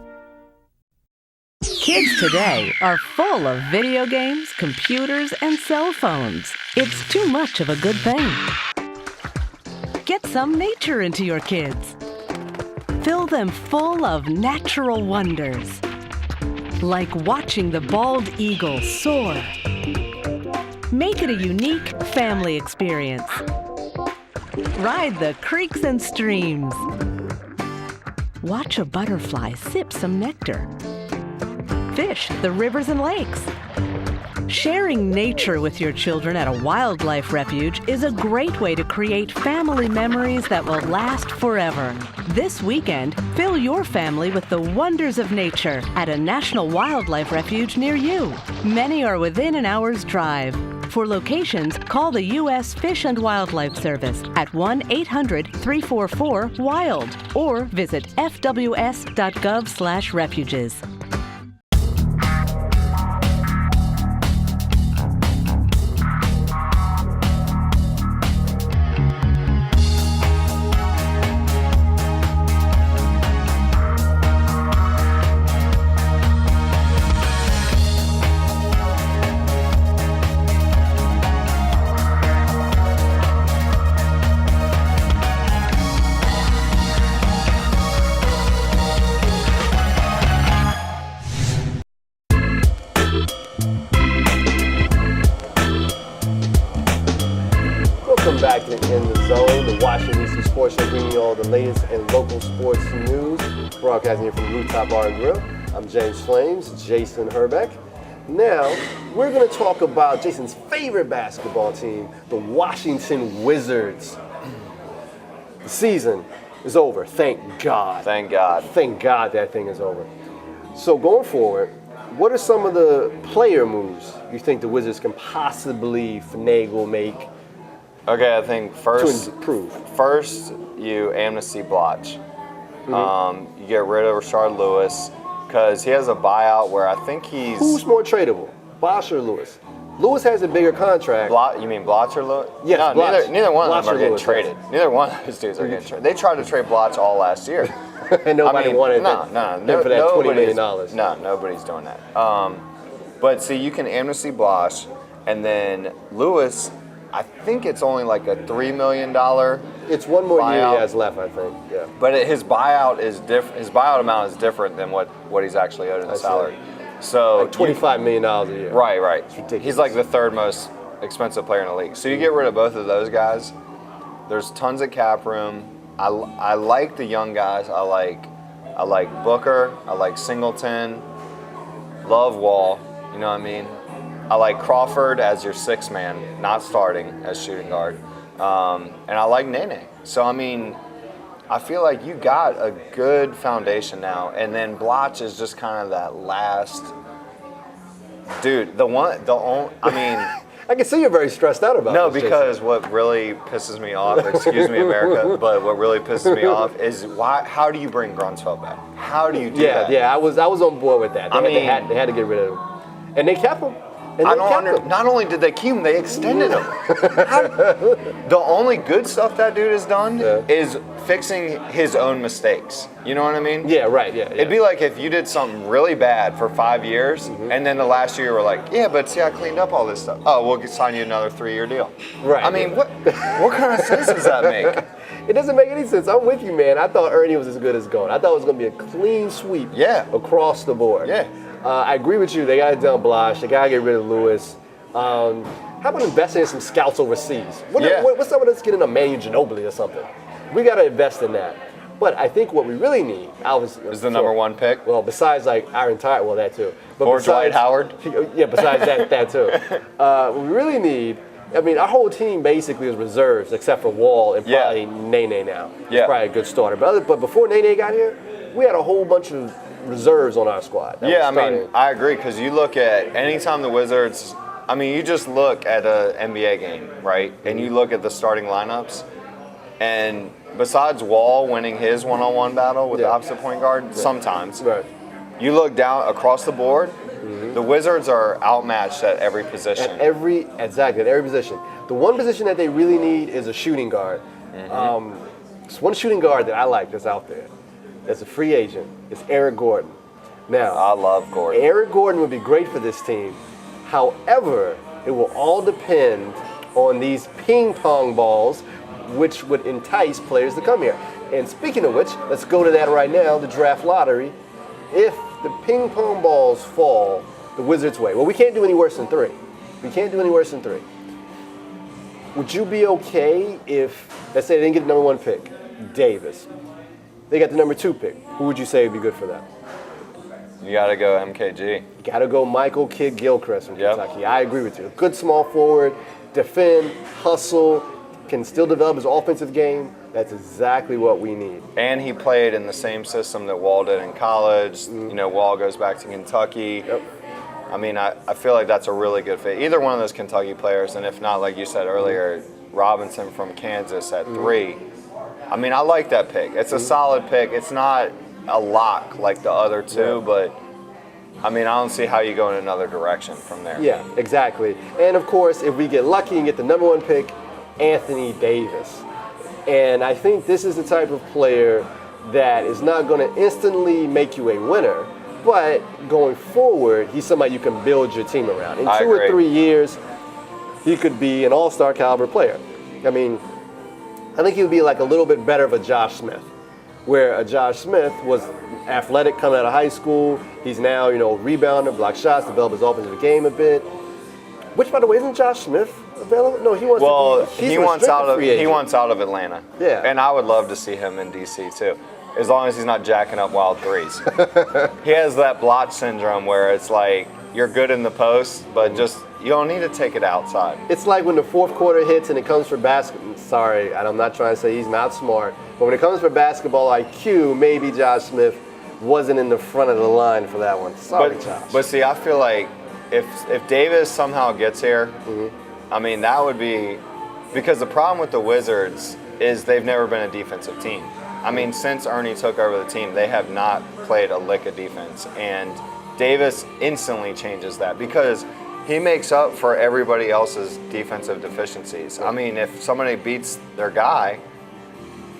Kids today are full of video games, computers, and cell phones. It's too much of a good thing. Get some nature into your kids. Fill them full of natural wonders, like watching the bald eagle soar, Make it a unique family experience. Ride the creeks and streams. Watch a butterfly sip some nectar. Fish the rivers and lakes. Sharing nature with your children at a wildlife refuge is a great way to create family memories that will last forever. This weekend, fill your family with the wonders of nature at a national wildlife refuge near you. Many are within an hour's drive. For locations, call the U.S. Fish and Wildlife Service at 1-800-344-WILD or visit fws.gov/refuges. Welcome back to In the Zone, the Washington, D.C. Sports Show, bringing you all the latest and local sports news. Broadcasting here from Rooftop Bar and Grill. I'm James Flamez, Jason Herbek. Now, we're going to talk about Jason's favorite basketball team, the Washington Wizards. The season is over, thank God. Thank God. Thank God that thing is over. So going forward, what are some of the player moves you think the Wizards can possibly finagle, make? Okay, I think first, to improve. First you amnesty Blotch. Mm-hmm. You get rid of Rashard Lewis because he has a buyout where I think he's. Who's more tradable, Bosh or Lewis? Lewis has a bigger contract. You mean Blotch or Lewis? Yes, no, Blotch. neither one Blotch of them are or getting Lewis, traded. yes. Neither one of those dudes are getting traded. They tried to trade Blotch all last year. And nobody wanted him for that $20 million. No, nobody's doing that. But see, you can amnesty Blotch, and then Lewis. I think it's only like a $3 million. It's one more year buyout. he has left, I think. Yeah. But his buyout is different. His buyout amount is different than what he's actually owed in the salary. So like $25 million a year. Right. It's ridiculous. He's like the third most expensive player in the league. So you get rid of both of those guys. There's tons of cap room. I like the young guys. I like Booker. I like Singleton. Love Wall. You know what I mean? I like Crawford as your sixth man, not starting as shooting guard. And I like Nene. So, I mean, I feel like you got a good foundation now. And then Blotch is just kind of that last dude. I can see you're very stressed out about no, this, because Jason. what really pisses me off, excuse me, America, but what really pisses me off is how do you bring Grunsfeld back? How do you do that? Yeah, I was on board with that. They had to get rid of him. And they kept him. Not only did they keep him, they extended him. The only good stuff that dude has done is fixing his own mistakes. You know what I mean? Yeah, right. Yeah. It'd be like if you did something really bad for 5 years, and then the last year you were like, yeah, but see, I cleaned up all this stuff. Oh, we'll sign you another 3-year deal. Right. I mean, what kind of sense does that make? It doesn't make any sense. I'm with you, man. I thought Ernie was as good as gold. I thought it was going to be a clean sweep across the board. Yeah. I agree with you. They got to dump Blotch. They got to get rid of Lewis. How about investing in some scouts overseas? What's some of us getting a Manu Ginobili or something? We got to invest in that. But I think what we really need, obviously, is the number one pick. Well, besides like our entire, that too. But or Dwight Howard. Yeah, besides that too. What we really need. I mean, our whole team basically is reserves except for Wall and probably Nene now. He's probably a good starter. But before Nene got here, we had a whole bunch of reserves on our squad. Yeah, I mean, I agree, because you look at anytime the Wizards, I mean, you just look at an NBA game, right? And you look at the starting lineups, and besides Wall winning his one-on-one battle with the opposite point guard, sometimes, you look down across the board, the Wizards are outmatched at every position. At every position. The one position that they really need is a shooting guard. There's one shooting guard that I like that's out there. That's a free agent. It's Eric Gordon. Now, I love Gordon. Eric Gordon would be great for this team. However, it will all depend on these ping pong balls, which would entice players to come here. And speaking of which, let's go to that right now, the draft lottery. If the ping pong balls fall the Wizards' way, well, we can't do any worse than 3. We can't do any worse than 3. Would you be okay if, let's say they didn't get the number 1 pick, Davis. They got the number 2 pick. Who would you say would be good for them? You got to go MKG. You got to go Michael Kidd-Gilchrist from Kentucky. I agree with you. Good small forward, defend, hustle, can still develop his offensive game. That's exactly what we need. And he played in the same system that Wall did in college. You know, Wall goes back to Kentucky. Yep. I mean, I feel like that's a really good fit. Either one of those Kentucky players, and if not, like you said earlier, Robinson from Kansas at 3. I mean, I like that pick. It's a solid pick. It's not a lock like the other 2, but I mean, I don't see how you go in another direction from there. Yeah, exactly. And of course, if we get lucky and get the number 1 pick, Anthony Davis. And I think this is the type of player that is not going to instantly make you a winner, but going forward, he's somebody you can build your team around. In 2 or 3 years, he could be an all-star caliber player. I mean, I think he would be like a little bit better of a Josh Smith, where a Josh Smith was athletic coming out of high school. He's now, rebounder, block shots, develop his offensive game a bit. Which, by the way, isn't Josh Smith available? No, he wants to be. He wants out of Atlanta. Yeah. And I would love to see him in DC too, as long as he's not jacking up wild threes. He has that blotch syndrome where it's like you're good in the post, but just you don't need to take it outside. It's like when the 4th quarter hits and it comes for basketball. Sorry, I'm not trying to say he's not smart, but when it comes for basketball IQ, maybe Josh Smith wasn't in the front of the line for that one. Sorry, Josh. But see, I feel like if Davis somehow gets here, I mean, that would be because the problem with the Wizards is they've never been a defensive team. I mean, since Ernie took over the team, they have not played a lick of defense, and Davis instantly changes that because he makes up for everybody else's defensive deficiencies. I mean, if somebody beats their guy,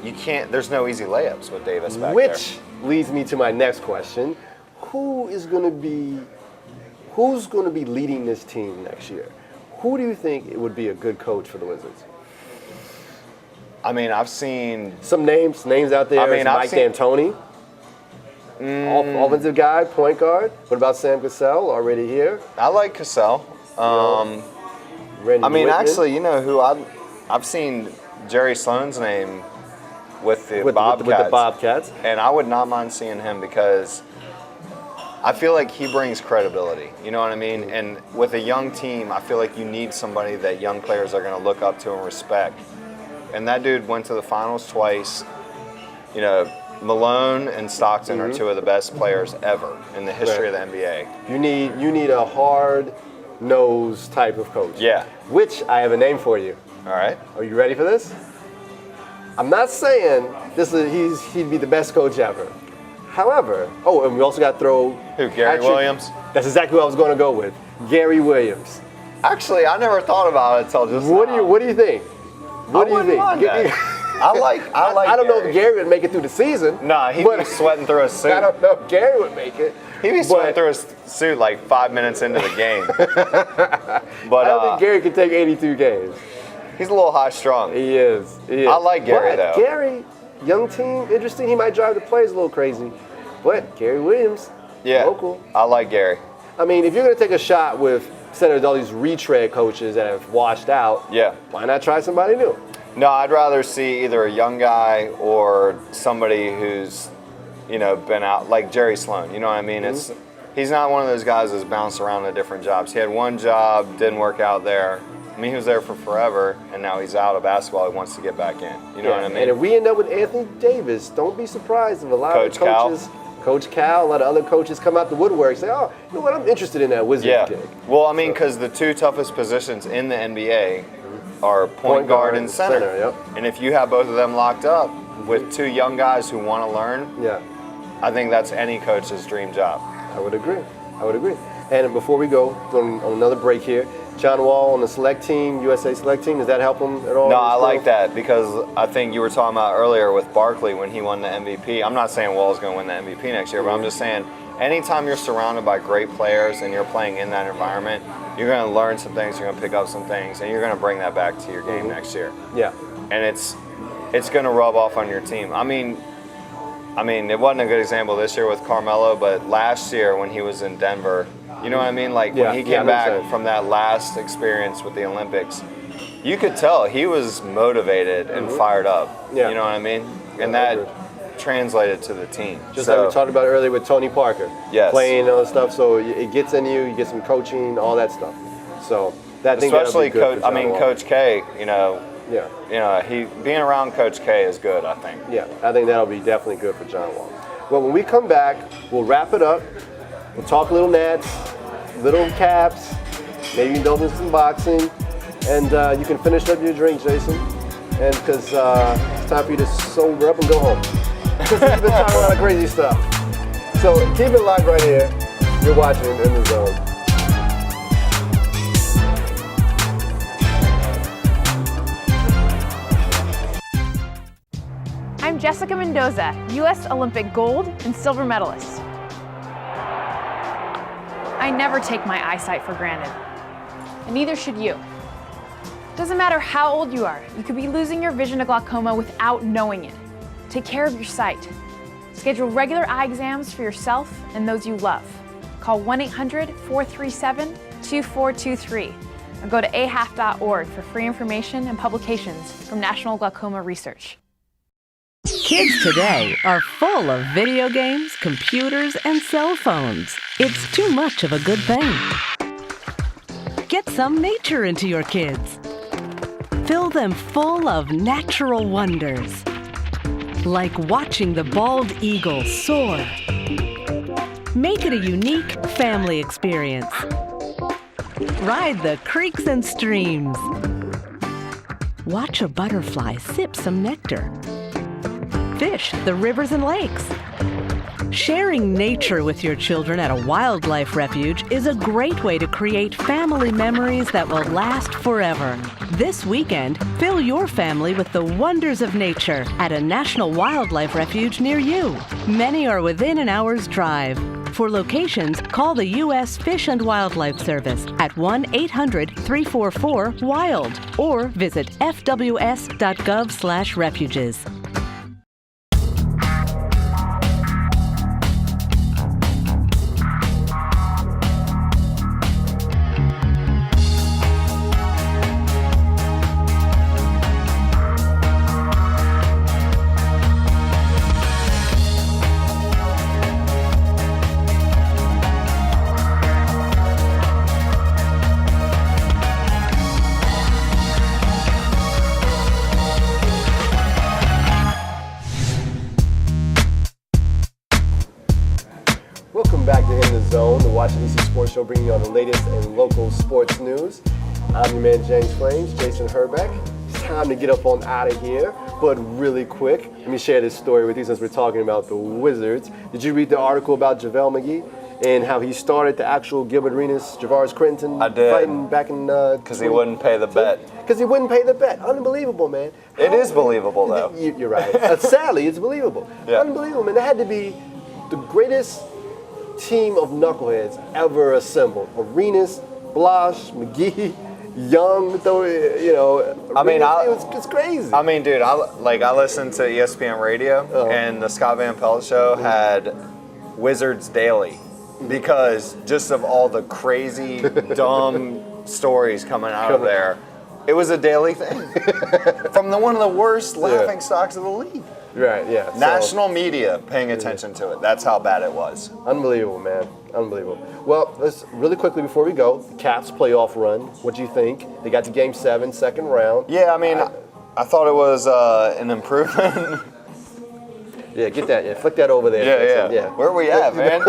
there's no easy layups with Davis back there. Which leads me to my next question. Who's going to be leading this team next year? Who do you think would be a good coach for the Wizards? I mean, I've seen some names out there. I mean, Mike D'Antoni, offensive guy, point guard. What about Sam Cassell, already here? I like Cassell. Actually, you know who I've seen Jerry Sloan's name with the Bobcats, and I would not mind seeing him because I feel like he brings credibility. You know what I mean? And with a young team, I feel like you need somebody that young players are going to look up to and respect. And that dude went to the finals twice. You know, Malone and Stockton are 2 of the best players ever in the history of the NBA. You need a hard-nosed type of coach. Yeah. Which I have a name for you. All right. Are you ready for this? I'm not saying he'd be the best coach ever. However, and we also got to throw Gary Williams? That's exactly what I was going to go with. Gary Williams. Actually, I never thought about it until just now. What do you think? What do you think? I like I don't know if Gary would make it through the season. Nah, he'd be sweating through a suit. I don't know if Gary would make it. He'd be sweating through his suit like 5 minutes into the game. But I don't think Gary can take 82 games. He's a little high-strung. He is. I like Gary, though. Gary, young team, interesting. He might drive the plays a little crazy. But Gary Williams, local. I like Gary. I mean, if you're going to take a shot with all these retread coaches that have washed out, why not try somebody new? No, I'd rather see either a young guy or somebody who's, been out, like Jerry Sloan. You know what I mean? He's not one of those guys that's bounced around to different jobs. He had one job, didn't work out there. I mean, he was there for forever, and now he's out of basketball. He wants to get back in. You know what I mean? And if we end up with Anthony Davis, don't be surprised if a lot of coaches, Coach Cal, a lot of other coaches come out the woodwork and say, oh, you know what, I'm interested in that Wizards gig. Well, I mean, because the 2 toughest positions in the NBA are point guard and center. And if you have both of them locked up with 2 young guys who want to learn, I think that's any coach's dream job. I would agree. And before we go on another break here, John Wall on the select team, USA select team, does that help him at all? No, I like that because I think you were talking about earlier with Barkley when he won the MVP. I'm not saying Wall's going to win the MVP next year, but I'm just saying anytime you're surrounded by great players and you're playing in that environment, you're going to learn some things, you're going to pick up some things, and you're going to bring that back to your game next year. Yeah. And it's going to rub off on your team. I mean, I mean, it wasn't a good example this year with Carmelo, but last year when he was in Denver, you know what I mean? Like when he came back from that last experience with the Olympics, you could tell he was motivated and fired up. Yeah. You know what I mean? And that translated to the team. Just like we talked about earlier with Tony Parker. Yes. Playing and all that stuff, so it gets in you get some coaching, all that stuff. So that thing especially Coach K, you know, he being around Coach K is good, I think. Yeah, I think that'll be definitely good for John Wall. Well, when we come back, we'll wrap it up. We'll talk little Nats, little Caps, maybe indulge in some boxing, and you can finish up your drink, Jason. And because it's time for you to sober up and go home. Because we've been talking a lot of crazy stuff. So keep it locked right here. You're watching In the Zone. I'm Jessica Mendoza, U.S. Olympic gold and silver medalist. I never take my eyesight for granted, and neither should you. Doesn't matter how old you are, you could be losing your vision to glaucoma without knowing it. Take care of your sight. Schedule regular eye exams for yourself and those you love. Call 1-800-437-2423 or go to ahaf.org for free information and publications from National Glaucoma Research. Kids today are full of video games, computers, and cell phones. It's too much of a good thing. Get some nature into your kids. Fill them full of natural wonders, like watching the bald eagle soar. Make it a unique family experience. Ride the creeks and streams. Watch a butterfly sip some nectar. Fish the rivers and lakes. Sharing nature with your children at a wildlife refuge is a great way to create family memories that will last forever. This weekend, fill your family with the wonders of nature at a national wildlife refuge near you. Many are within an hour's drive. For locations, call the U.S. Fish and Wildlife Service at 1-800-344-WILD or visit fws.gov/refuges. Welcome back to In the Zone, the Washington DC Sports Show, bringing you all the latest in local sports news. I'm your man James Flamez, Jason Herbek. It's time to get up on out of here, but really quick, let me share this story with you since we're talking about the Wizards. Did you read the article about JaVale McGee and how he started the actual Gilbert Arenas, Javaris Crittenton fighting back in... Because he wouldn't pay the bet. Because he wouldn't pay the bet. Unbelievable, man. It is believable, though. You're right. Sadly, it's believable. Yeah. Unbelievable, man. That had to be the greatest team of knuckleheads ever assembled. Arenas, Blash, McGee, Young, it's crazy. I mean, dude, I listened to ESPN Radio, and the Scott Van Pelt show had Wizards Daily because just of all the crazy, dumb stories coming out of there. It was a daily thing from one of the worst laughing stocks of the league. Right, yeah. National media paying attention to it. That's how bad it was. Unbelievable, man. Unbelievable. Well, let's really quickly before we go, the Caps playoff run. What do you think? They got to Game 7, second round. Yeah, I mean, I thought it was an improvement. Yeah, get that. Yeah, flick that over there. Yeah. Where are we at, man?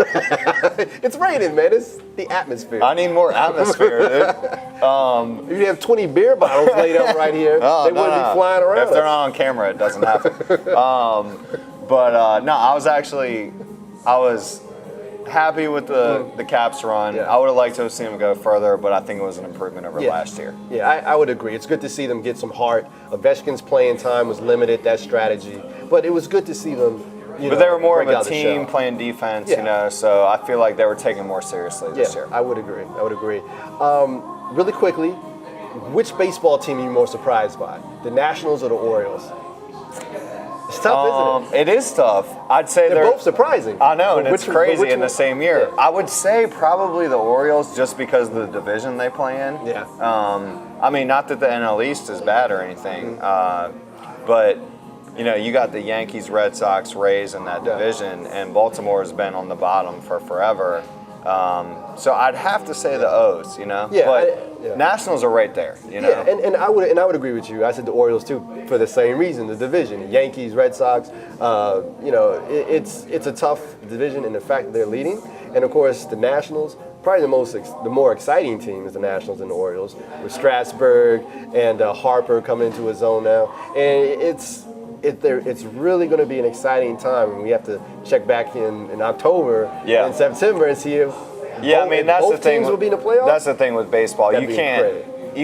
It's raining, man. It's the atmosphere. I need more atmosphere, dude. If you have 20 beer bottles laid up right here, they wouldn't be flying around. If they're not on camera, it doesn't happen. I was happy with the Caps run. I would have liked to have seen them go further, but I think it was an improvement over last year. Yeah, I would agree. It's good to see them get some heart. Ovechkin's playing time was limited, that strategy. But it was good to see them, but they were more of a team playing defense, so I feel like they were taken more seriously this year. I would agree. Really quickly, which baseball team are you more surprised by? The Nationals or the Orioles? It's tough, isn't it? It is tough. I'd say they're both surprising. I know, and But it's crazy in the same year. Yeah. I would say probably the Orioles, just because of the division they play in. Yeah. I mean, not that the NL East is bad or anything, but you know, you got the Yankees, Red Sox, Rays in that division, and Baltimore has been on the bottom for forever. So I'd have to say the O's, you know. Yeah, but Nationals are right there, you know. Yeah, and I would agree with you. I said the Orioles too for the same reason. The division, the Yankees, Red Sox. You know, it's a tough division in the fact that they're leading, and of course the Nationals. Probably the more exciting team is the Nationals and the Orioles, with Strasburg and Harper coming into his own now, and it's really going to be an exciting time, and we have to check back in October and September and see if I mean, that's the thing. Teams will be in the playoffs. That's the thing with baseball. That'd You be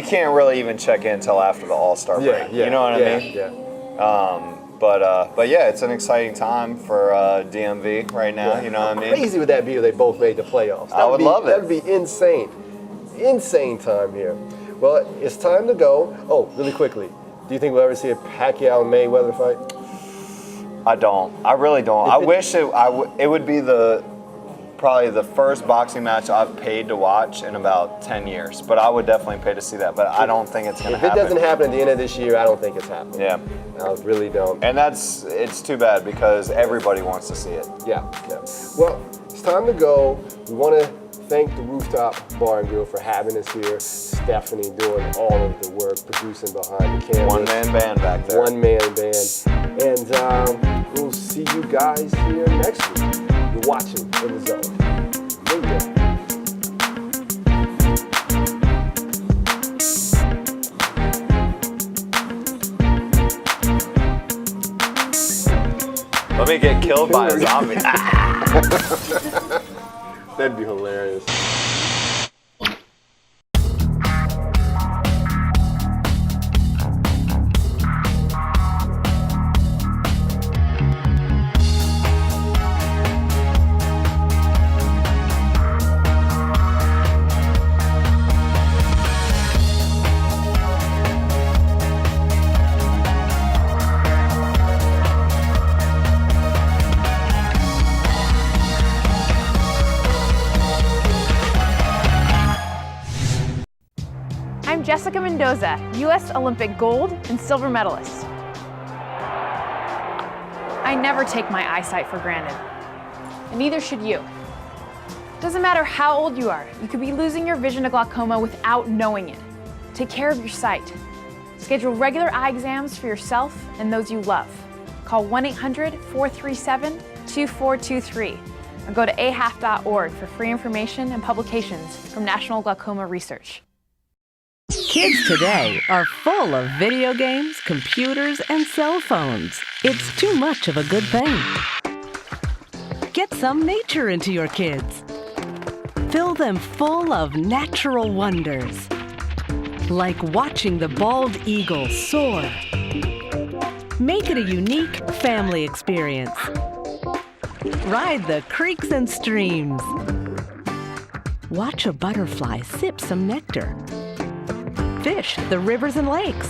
can't really even check in until after the All-Star break. You know what I mean? Yeah. But yeah, it's an exciting time for DMV right now. You know what I mean? How crazy would that be if they both made the playoffs? I would love it. That would be insane. Insane time here. Well, it's time to go. Oh, really quickly. Do you think we'll ever see a Pacquiao Mayweather fight? I don't. I really don't. I wish it would be probably the first boxing match I've paid to watch in about 10 years. But I would definitely pay to see that. But I don't think it's going to happen. If it doesn't happen at the end of this year, I don't think it's happening. Yeah. I really don't. And it's too bad because everybody wants to see it. Yeah. Well, it's time to go. We want to thank the Rooftop Bar and Grill for having us here. Stephanie doing all of the work, producing behind the camera. One-man band back there. One-man band. And we'll see you guys here next week. You're watching In the Zone. Let me get killed by a zombie. That'd be hilarious. I'm Jessica Mendoza, U.S. Olympic gold and silver medalist. I never take my eyesight for granted, and neither should you. Doesn't matter how old you are, you could be losing your vision to glaucoma without knowing it. Take care of your sight. Schedule regular eye exams for yourself and those you love. Call 1-800-437-2423 or go to ahaf.org for free information and publications from National Glaucoma Research. Kids today are full of video games, computers, and cell phones. It's too much of a good thing. Get some nature into your kids. Fill them full of natural wonders, like watching the bald eagle soar. Make it a unique family experience. Ride the creeks and streams. Watch a butterfly sip some nectar. Fish the rivers and lakes.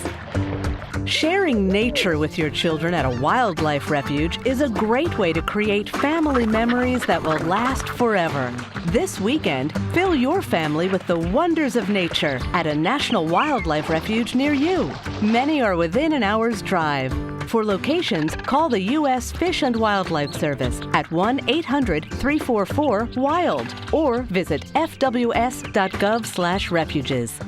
Sharing nature with your children at a wildlife refuge is a great way to create family memories that will last forever. This weekend, fill your family with the wonders of nature at a national wildlife refuge near you. Many are within an hour's drive. For locations, call the U.S. Fish and Wildlife Service at 1-800-344-WILD or visit fws.gov/refuges.